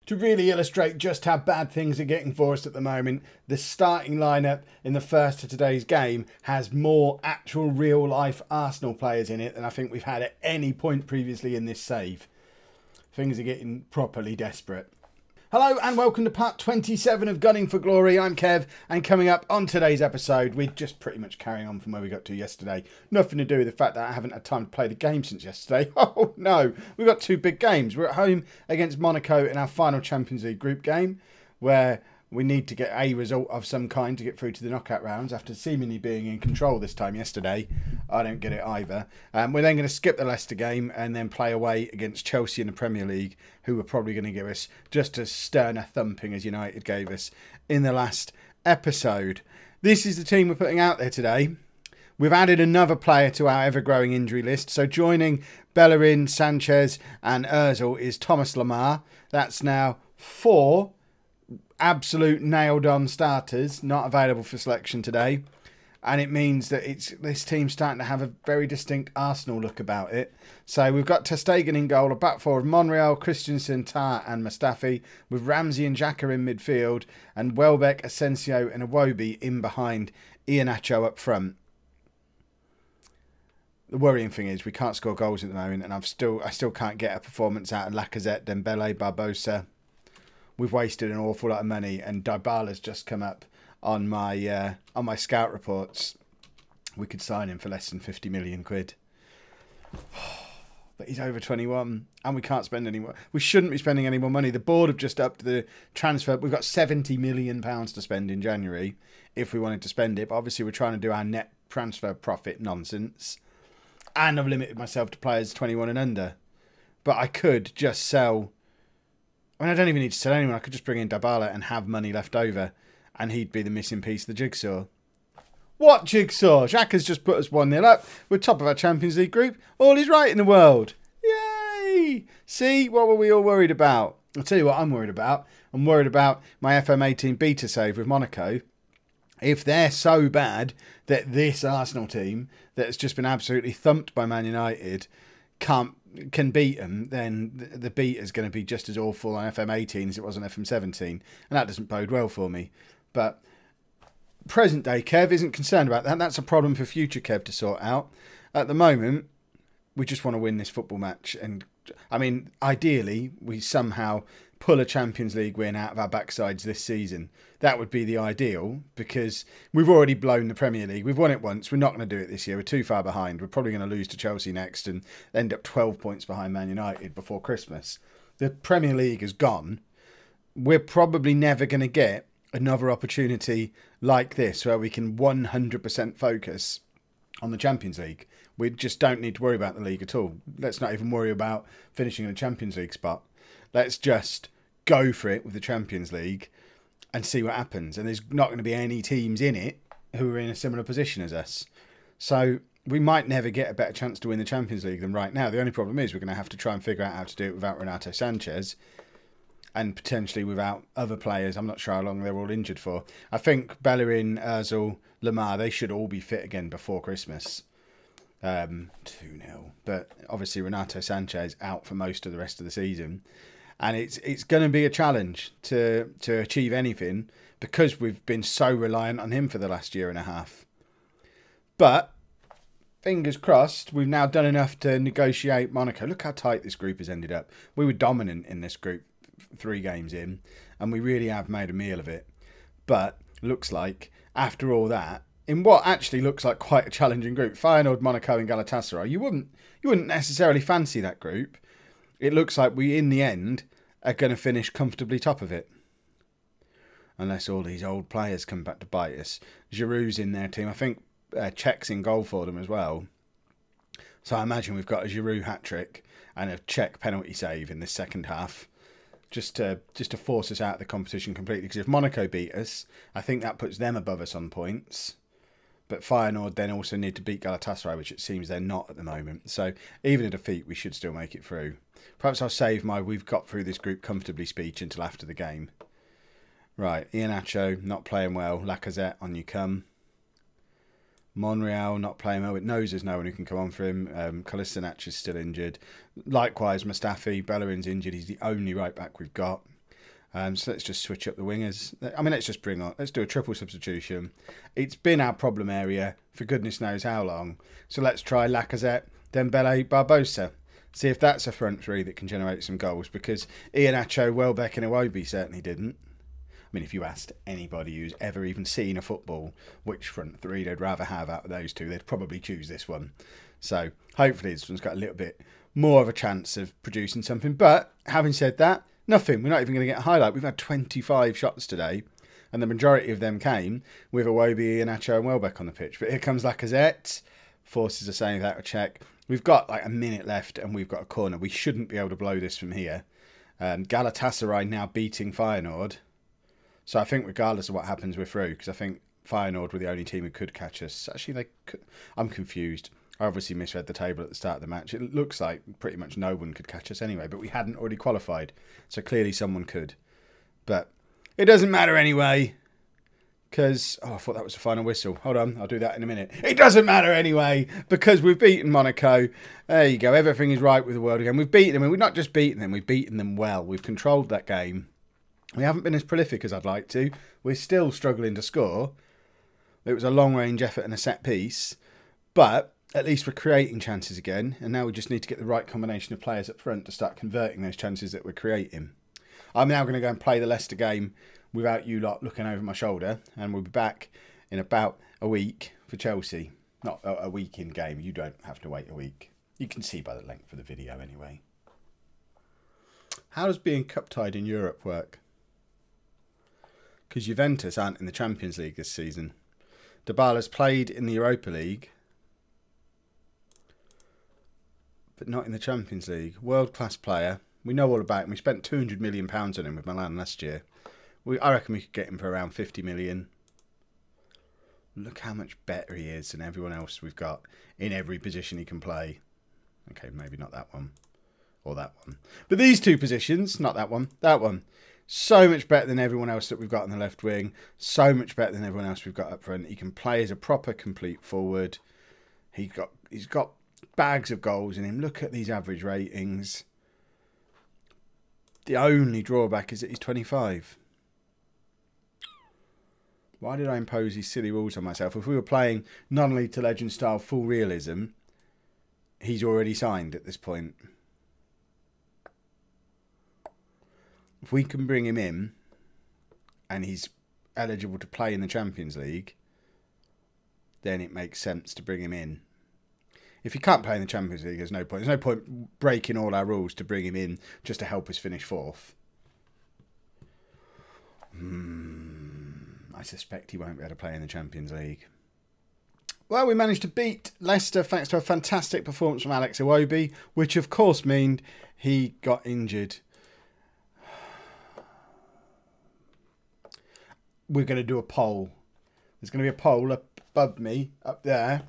To really illustrate just how bad things are getting for us at the moment, the starting lineup in the first of today's game has more actual real-life Arsenal players in it than I think we've had at any point previously in this save. Things are getting properly desperate. Hello and welcome to part 27 of Gunning for Glory. I'm Kev, and coming up on today's episode, we're just pretty much carrying on from where we got to yesterday. Nothing to do with the fact that I haven't had time to play the game since yesterday. Oh no, we've got two big games. We're at home against Monaco in our final Champions League group game, where we need to get a result of some kind to get through to the knockout rounds after seemingly being in control this time yesterday. I don't get it either. We're then going to skip the Leicester game and then play away against Chelsea in the Premier League, who are probably going to give us just as stern a thumping as United gave us in the last episode. This is the team we're putting out there today. We've added another player to our ever-growing injury list. So joining Bellerin, Sanchez and Ozil is Thomas Lemar. That's now 4 absolute nailed-on starters not available for selection today. And it means that this team's starting to have a very distinct Arsenal look about it. So we've got ter Stegen in goal, a back four of Monreal, Christensen, Tah and Mustafi, with Ramsey and Xhaka in midfield, and Welbeck, Asensio and Iwobi in behind Iheanacho up front. The worrying thing is we can't score goals at the moment, and I still can't get a performance out of Lacazette, Dembele, Barbosa. We've wasted an awful lot of money, and Dybala's just come up on my scout reports. We could sign him for less than 50 million quid. But he's over 21 and we can't spend any more. We shouldn't be spending any more money. The board have just upped the transfer. We've got £70 million to spend in January if we wanted to spend it. But obviously we're trying to do our net transfer profit nonsense. And I've limited myself to players 21 and under. But I could just sell. I mean, I don't even need to sell anyone. I could just bring in Dybala and have money left over. And he'd be the missing piece of the jigsaw. What jigsaw? Xhaka's just put us 1-0 up. We're top of our Champions League group. All is right in the world. Yay! See, what were we all worried about? I'll tell you what I'm worried about. I'm worried about my FM18 beta save with Monaco. If they're so bad that this Arsenal team that's just been absolutely thumped by Man United can beat them, then the beat is going to be just as awful on FM18 as it was on FM17. And that doesn't bode well for me. But present day Kev isn't concerned about that. That's a problem for future Kev to sort out. At the moment, we just want to win this football match. And I mean, ideally, we somehow pull a Champions League win out of our backsides this season. That would be the ideal, because we've already blown the Premier League. We've won it once. We're not going to do it this year. We're too far behind. We're probably going to lose to Chelsea next and end up 12 points behind Man United before Christmas. The Premier League is gone. We're probably never going to get another opportunity like this where we can 100% focus on the Champions League. We just don't need to worry about the league at all. Let's not even worry about finishing in a Champions League spot. Let's just go for it with the Champions League and see what happens. And there's not going to be any teams in it who are in a similar position as us. So we might never get a better chance to win the Champions League than right now. The only problem is we're going to have to try and figure out how to do it without Renato Sanchez and potentially without other players. I'm not sure how long they're all injured for. I think Bellerin, Ozil, Lemar, they should all be fit again before Christmas. 2-0. But obviously Renato Sanchez out for most of the rest of the season. And it's going to be a challenge to achieve anything because we've been so reliant on him for the last year and a half. But fingers crossed, we've now done enough to negotiate Monaco. Look how tight this group has ended up. We were dominant in this group 3 games in, and we really have made a meal of it. But looks like after all that, in what actually looks like quite a challenging group, Feyenoord, Monaco and Galatasaray, you wouldn't necessarily fancy that group. It looks like we, in the end, are going to finish comfortably top of it. Unless all these old players come back to bite us. Giroud's in their team. I think Czech's in goal for them as well. So I imagine we've got a Giroud hat-trick and a Czech penalty save in this second half. Just to force us out of the competition completely. Because if Monaco beat us, I think that puts them above us on points. But Feyenoord then also need to beat Galatasaray, which it seems they're not at the moment. So even a defeat, we should still make it through. Perhaps I'll save my "we've got through this group comfortably" speech until after the game. Right, Iheanacho not playing well. Lacazette, on you come. Monreal not playing well. It knows there's no one who can come on for him. Kolasinac is still injured. Likewise, Mustafi. Bellerin's injured. He's the only right back we've got. So let's just switch up the wingers. I mean, let's do a triple substitution. It's been our problem area for goodness knows how long. So let's try Lacazette, Dembele, Barbosa. See if that's a front three that can generate some goals, because Iheanacho, Welbeck and Iwobi certainly didn't. I mean, if you asked anybody who's ever even seen a football which front three they'd rather have out of those two, they'd probably choose this one. So hopefully this one's got a little bit more of a chance of producing something. But having said that, nothing. We're not even going to get a highlight. We've had 25 shots today, and the majority of them came with Iwobi, Iheanacho and Welbeck on the pitch. But here comes Lacazette. Forces a save without a check. We've got like a minute left and we've got a corner. We shouldn't be able to blow this from here. Galatasaray now beating Feyenoord. So I think regardless of what happens, we're through, because I think Feyenoord were the only team who could catch us. Actually, I'm confused. I obviously misread the table at the start of the match. It looks like pretty much no one could catch us anyway, but we hadn't already qualified. So clearly someone could. But it doesn't matter anyway, because... Oh, I thought that was the final whistle. Hold on, I'll do that in a minute. It doesn't matter anyway, because we've beaten Monaco. There you go. Everything is right with the world again. We've beaten them, and we've not just beaten them, we've beaten them well. We've controlled that game. We haven't been as prolific as I'd like to. We're still struggling to score. It was a long-range effort and a set piece. But at least we're creating chances again. And now we just need to get the right combination of players up front to start converting those chances that we're creating. I'm now going to go and play the Leicester game without you lot looking over my shoulder. And we'll be back in about a week for Chelsea. Not a week in game. You don't have to wait a week. You can see by the length of the video anyway. How does being cup-tied in Europe work? Because Juventus aren't in the Champions League this season. Dybala's played in the Europa League, but not in the Champions League. World-class player. We know all about him. We spent £200 million on him with Milan last year. I reckon we could get him for around 50 million. Look how much better he is than everyone else we've got in every position he can play. Okay, maybe not that one. Or that one. But these two positions, not that one, that one. So much better than everyone else that we've got on the left wing. So much better than everyone else we've got up front. He can play as a proper complete forward. He's got bags of goals in him. Look at these average ratings. The only drawback is that he's 25. Why did I impose these silly rules on myself? If we were playing non-league to legend style full realism, he's already signed at this point. If we can bring him in and he's eligible to play in the Champions League, then it makes sense to bring him in. If he can't play in the Champions League, there's no point. There's no point breaking all our rules to bring him in just to help us finish fourth. I suspect he won't be able to play in the Champions League. Well, we managed to beat Leicester thanks to a fantastic performance from Alex Iwobi, which of course meant he got injured. We're going to do a poll. There's going to be a poll up above me, up there.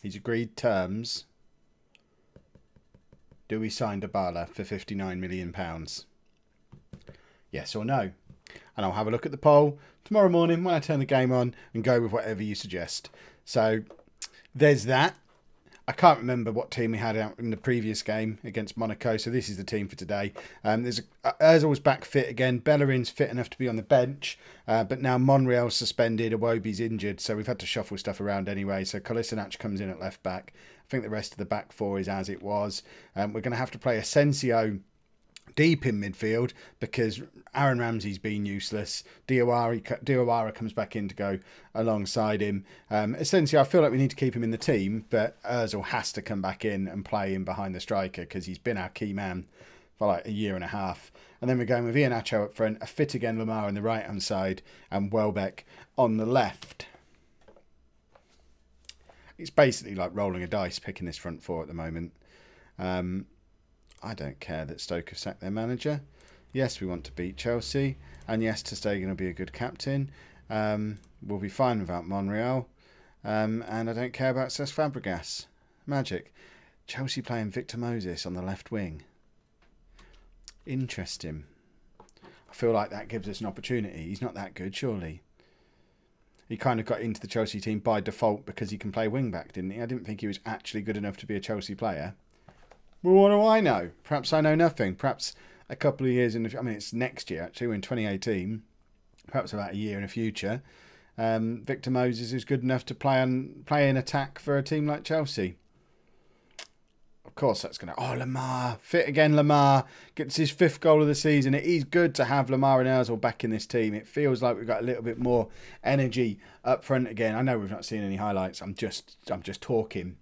He's agreed terms. Do we sign Dybala for £59 million? Yes or no? And I'll have a look at the poll tomorrow morning when I turn the game on and go with whatever you suggest. So there's that. I can't remember what team we had out in the previous game against Monaco, so this is the team for today. Ozil's back fit again. Bellerin's fit enough to be on the bench, but now Monreal's suspended. Iwobi's injured, so we've had to shuffle stuff around anyway. So Kolasinac comes in at left back. I think the rest of the back four is as it was. We're going to have to play Asensio deep in midfield because Aaron Ramsey's been useless. Diawara comes back in to go alongside him. Essentially, I feel like we need to keep him in the team, but Ozil has to come back in and play in behind the striker because he's been our key man for like a year and a half. And then we're going with Iheanacho up front, a fit again Lamar on the right-hand side, and Welbeck on the left. It's basically like rolling a dice picking this front four at the moment. I don't care that Stoke have sacked their manager. Yes, we want to beat Chelsea. And yes, Ter Stegen will be a good captain. We'll be fine without Monreal. And I don't care about Cesc Fabregas. Magic. Chelsea playing Victor Moses on the left wing. Interesting. I feel like that gives us an opportunity. He's not that good, surely. He kind of got into the Chelsea team by default because he can play wing back, didn't he? I didn't think he was actually good enough to be a Chelsea player. Well, what do I know? Perhaps I know nothing. Perhaps a couple of years in the... I mean, it's next year, actually. We're in 2018. Perhaps about a year in the future. Victor Moses is good enough to play in attack for a team like Chelsea. Of course, that's going to... Oh, Lamar. Fit again, Lamar. Gets his 5th goal of the season. It is good to have Lamar and Ozil back in this team. It feels like we've got a little bit more energy up front again. I know we've not seen any highlights. I'm just talking.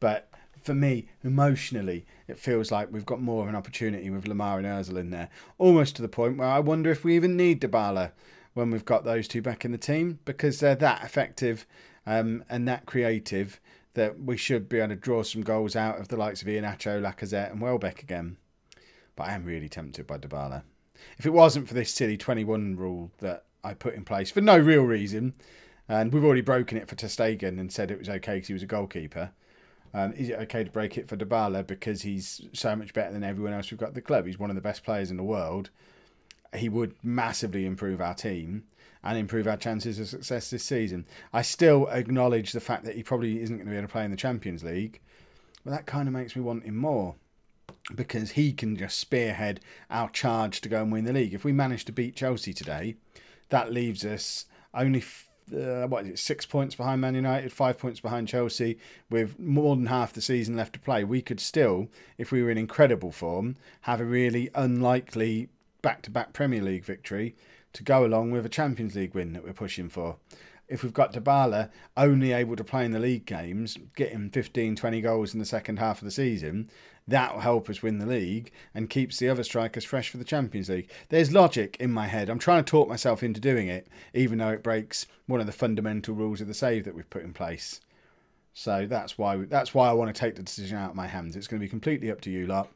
But for me, emotionally, it feels like we've got more of an opportunity with Lamar and Ozil in there. Almost to the point where I wonder if we even need Dybala when we've got those two back in the team, because they're that effective and that creative that we should be able to draw some goals out of the likes of Iheanacho, Lacazette and Welbeck again. But I am really tempted by Dybala. If it wasn't for this silly 21 rule that I put in place for no real reason, and we've already broken it for ter Stegen and said it was okay because he was a goalkeeper, is it okay to break it for Dybala because he's so much better than everyone else we've got at the club? He's one of the best players in the world. He would massively improve our team and improve our chances of success this season. I still acknowledge the fact that he probably isn't going to be able to play in the Champions League, but that kind of makes me want him more because he can just spearhead our charge to go and win the league. If we manage to beat Chelsea today, that leaves us only 6 points behind Man United, 5 points behind Chelsea, with more than half the season left to play. We could still, if we were in incredible form, have a really unlikely back-to-back Premier League victory to go along with a Champions League win that we're pushing for. If we've got Dybala only able to play in the league games, getting 15, 20 goals in the second half of the season, that will help us win the league and keeps the other strikers fresh for the Champions League. There's logic in my head. I'm trying to talk myself into doing it, even though it breaks one of the fundamental rules of the save that we've put in place. So that's why I want to take the decision out of my hands. It's going to be completely up to you lot.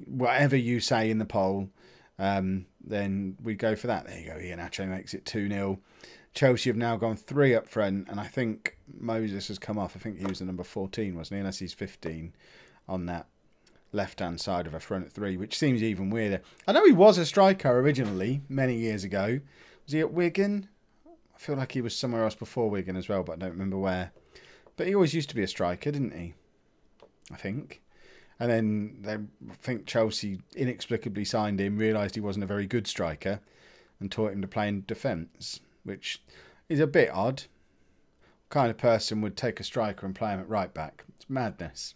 Whatever you say in the poll, then we go for that. There you go. Iheanacho makes it 2-0. Chelsea have now gone 3 up front, and I think Moses has come off. I think he was the number 14, wasn't he? Unless he's 15 on that left-hand side of a front 3, which seems even weirder. I know he was a striker originally, many years ago. Was he at Wigan? I feel like he was somewhere else before Wigan as well, but I don't remember where. But he always used to be a striker, didn't he? I think. And then I think Chelsea inexplicably signed him, realised he wasn't a very good striker, and taught him to play in defence, which is a bit odd. What kind of person would take a striker and play him at right back? It's madness.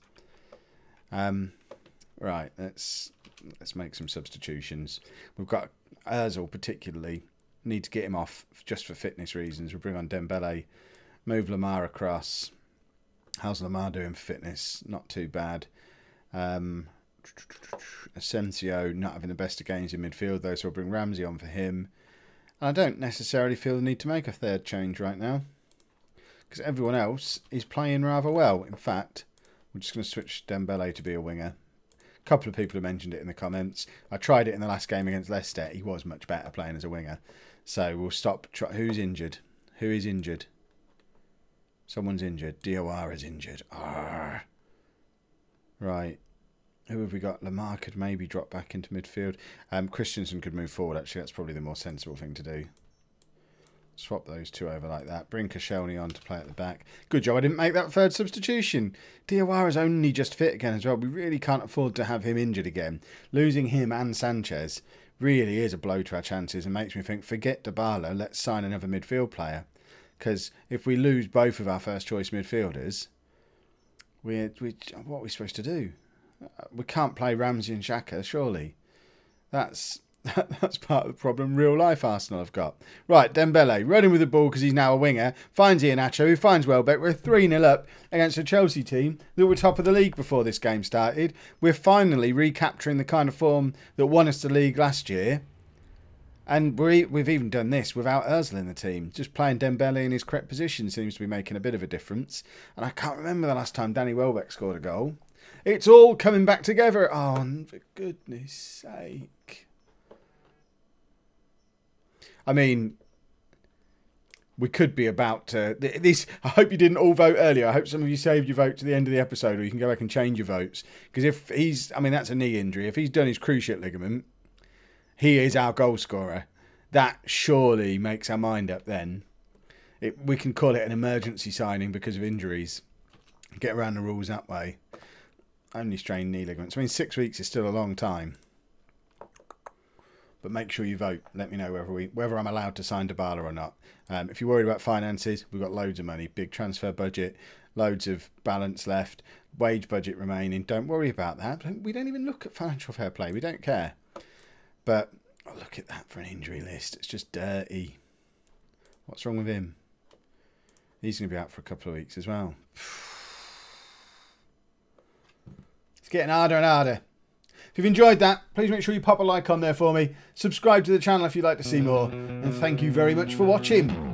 Right, let's make some substitutions. We've got Ozil particularly. Need to get him off just for fitness reasons. We'll bring on Dembele, move Lamar across. How's Lamar doing for fitness? Not too bad. Asensio not having the best of games in midfield though, so we'll bring Ramsey on for him. And I don't necessarily feel the need to make a third change right now because everyone else is playing rather well. In fact, we're just going to switch Dembele to be a winger. A couple of people have mentioned it in the comments. I tried it in the last game against Leicester. He was much better playing as a winger. So we'll stop. Who's injured? Who is injured? Someone's injured. Diawara is injured. Arrgh. Right. Who have we got? Lamar could maybe drop back into midfield. Christensen could move forward, actually. That's probably the more sensible thing to do. Swap those two over like that. Bring Koscielny on to play at the back. Good job I didn't make that third substitution. Diawara's only just fit again as well. We really can't afford to have him injured again. Losing him and Sanchez really is a blow to our chances and makes me think, forget Dybala, let's sign another midfield player. Because if we lose both of our first choice midfielders, what are we supposed to do? We can't play Ramsey and Xhaka, surely. That's part of the problem real life Arsenal have got. Right, Dembele running with the ball because he's now a winger. Finds Iheanacho, who finds Welbeck. We're 3-0 up against a Chelsea team that were top of the league before this game started. We're finally recapturing the kind of form that won us the league last year. And we've even done this without Ozil in the team. Just playing Dembele in his correct position seems to be making a bit of a difference. And I can't remember the last time Danny Welbeck scored a goal. It's all coming back together. Oh, for goodness sake. I mean, we could be about to... I hope you didn't all vote earlier. I hope some of you saved your vote to the end of the episode, or you can go back and change your votes. Because if he's... I mean, that's a knee injury. If he's done his cruciate ligament, he is our goal scorer. That surely makes our mind up then. We can call it an emergency signing because of injuries. Get around the rules that way. Only strained knee ligaments. I mean, 6 weeks is still a long time. But make sure you vote. Let me know whether I'm allowed to sign Dybala or not. If you're worried about finances, we've got loads of money. Big transfer budget, loads of balance left, wage budget remaining. Don't worry about that. We don't even look at financial fair play. We don't care. But oh, look at that for an injury list. It's just dirty. What's wrong with him? He's going to be out for a couple of weeks as well. It's getting harder and harder. If you've enjoyed that, please make sure you pop a like on there for me. Subscribe to the channel if you'd like to see more. And thank you very much for watching.